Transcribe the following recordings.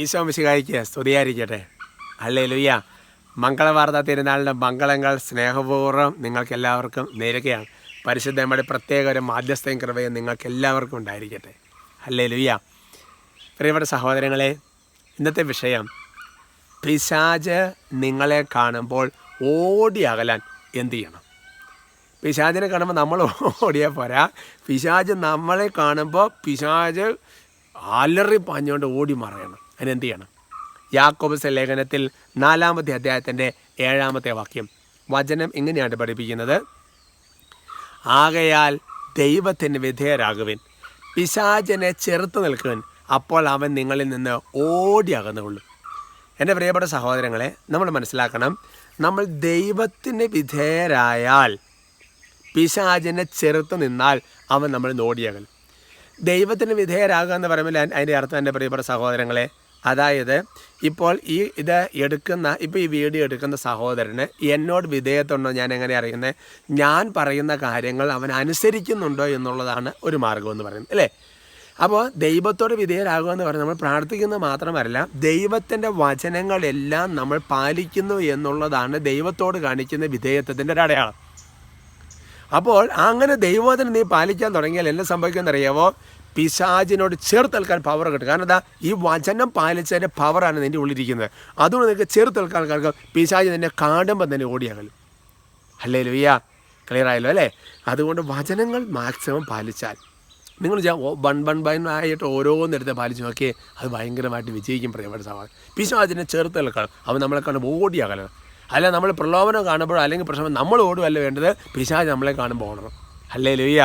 ഈശോ മിശിഹായ്ക്ക് സ്തുതിയായിരിക്കട്ടെ. ഹല്ലേലൂയ. മംഗളവാർത്ത തിരുനാളിൻ്റെ മംഗളങ്ങൾ സ്നേഹപൂർവ്വം നിങ്ങൾക്കെല്ലാവർക്കും നേരുകയാണ്. പരിശുദ്ധമ്മയുടെ പ്രത്യേക ഒരു മാധ്യസ്ഥയും കൃപയും നിങ്ങൾക്കെല്ലാവർക്കും ഉണ്ടായിരിക്കട്ടെ. ഹല്ലേലൂയ. പ്രിയപ്പെട്ട സഹോദരങ്ങളെ, ഇന്നത്തെ വിഷയം പിശാച് നിങ്ങളെ കാണുമ്പോൾ ഓടി അകലാൻ എന്തു ചെയ്യണം? പിശാചിനെ കാണുമ്പോൾ നമ്മൾ ഓടിയാൽ പോരാ. പിശാച് നമ്മളെ കാണുമ്പോൾ പിശാച് അലറി പാഞ്ഞുകൊണ്ട് ഓടി മറയണം. അതിനെന്ത് ചെയ്യണം? യാക്കോബസ് ലേഖനത്തിൽ 4-ാമത്തെ അധ്യായത്തിൻ്റെ 7-ാമത്തെ വാക്യം വചനം ഇങ്ങനെയാണ് പഠിപ്പിക്കുന്നത്: ആകയാൽ ദൈവത്തിന് വിധേയരാകുവിൻ, പിശാചിനെ ചെറുത്ത് നിൽക്കുവിൻ, അപ്പോൾ അവൻ നിങ്ങളിൽ നിന്ന് ഓടി അകന്നുകൊള്ളും. എൻ്റെ പ്രിയപ്പെട്ട സഹോദരങ്ങളെ, നമ്മൾ മനസ്സിലാക്കണം, നമ്മൾ ദൈവത്തിന് വിധേയരായാൽ പിശാചിനെ ചെറുത്ത് നിന്നാൽ അവൻ നമ്മൾ ഓടിയകലും. ദൈവത്തിന് വിധേയരാകുക എന്ന് പറയുമ്പോൾ അതിൻ്റെ അർത്ഥം, എൻ്റെ പ്രിയപ്പെട്ട സഹോദരങ്ങളെ, അതായത് ഇപ്പോൾ ഈ വീഡിയോ എടുക്കുന്ന സഹോദരന് എന്നോട് വിധേയത്വമുണ്ടോ ഞാൻ എങ്ങനെ അറിയുന്നത്? ഞാൻ പറയുന്ന കാര്യങ്ങൾ അവൻ അനുസരിക്കുന്നുണ്ടോ എന്നുള്ളതാണ് ഒരു മാർഗം എന്ന് പറയുന്നത്, അല്ലേ? അപ്പോൾ ദൈവത്തോട് വിധേയരാകുക എന്ന് പറഞ്ഞാൽ നമ്മൾ പ്രാർത്ഥിക്കുന്നത് മാത്രമല്ല, ദൈവത്തിൻ്റെ വചനങ്ങളെല്ലാം നമ്മൾ പാലിക്കുന്നു എന്നുള്ളതാണ് ദൈവത്തോട് കാണിക്കുന്ന വിധേയത്വത്തിൻ്റെ ഒരു അടയാളം. അപ്പോൾ അങ്ങനെ ദൈവവചനം നീ പാലിക്കാൻ തുടങ്ങിയാൽ എന്നെ സംഭവിക്കുമെന്നറിയാവോ? പിശാചിനോട് ചേർത്തെൽക്കാൻ പവർ കിട്ടും. കാരണം എന്താ? ഈ വചനം പാലിച്ചതിൻ്റെ പവറാണ് നിൻ്റെ ഉള്ളിരിക്കുന്നത്. അതുകൊണ്ട് നിനക്ക് ചേർത്തെൽക്കാൻ കാരണം പിശാച് നിന്നെ കാണുമ്പോൾ തന്നെ ഓടിയാകലും. ഹല്ലേലൂയ. ക്ലിയർ ആയല്ലോ അല്ലേ? അതുകൊണ്ട് വചനങ്ങൾ മാക്സിമം പാലിച്ചാൽ നിങ്ങൾ ബൺ ഓരോന്നെടുത്ത് പാലിച്ച് നോക്കിയേ, അത് ഭയങ്കരമായിട്ട് വിജയിക്കും. പ്രിയപ്പെട്ട സഹോദരൻ, പിശാചിനെ ചേർത്തെൽക്കണം. അവൻ നമ്മളെ കാണുമ്പോൾ ഓടിയാകണം. അല്ല, നമ്മൾ പ്രലോഭനം കാണുമ്പോഴോ അല്ലെങ്കിൽ പ്രശ്നം നമ്മൾ ഓടുകയല്ല വേണ്ടത്, പിശാച് നമ്മളെ കാണുമ്പോൾ ഓടണം. ഹല്ലേലൂയ.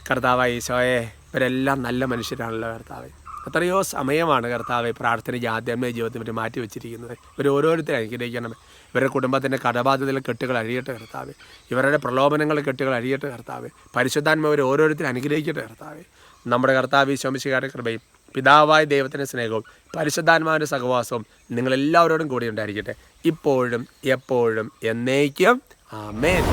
കർത്താവേ ഈശോയെ, ഇവരെല്ലാം നല്ല മനുഷ്യരാണല്ലോ കർത്താവേ. എത്രയോ സമയമാണ് കർത്താവെ പ്രാർത്ഥനയ്ക്ക് ആധ്യാത്മിക ജീവിതത്തിൽ ഇവർ മാറ്റി വെച്ചിരിക്കുന്നത്. ഇവർ ഓരോരുത്തരും അനുഗ്രഹിക്കണം. ഇവരുടെ കുടുംബത്തിൻ്റെ കടബാധ്യതയിലെ കെട്ടുകൾ അഴിയട്ടെ കർത്താവെ. ഇവരുടെ പ്രലോഭനങ്ങളെ കെട്ടുകൾ അഴിയട്ടെ കർത്താവെ. പരിശുദ്ധാത്മാവരെ ഓരോരുത്തരും അനുഗ്രഹിക്കട്ടെ കർത്താവെ. നമ്മുടെ കർത്താവ് ഈശോ മിശിഹായുടെ കൃപയും പിതാവായ ദൈവത്തിൻ്റെ സ്നേഹവും പരിശുദ്ധാത്മാവിൻ്റെ സഹവാസവും നിങ്ങളെല്ലാവരോടും കൂടി ഉണ്ടായിരിക്കട്ടെ, ഇപ്പോഴും എപ്പോഴും എന്നേക്കും. ആമേൻ.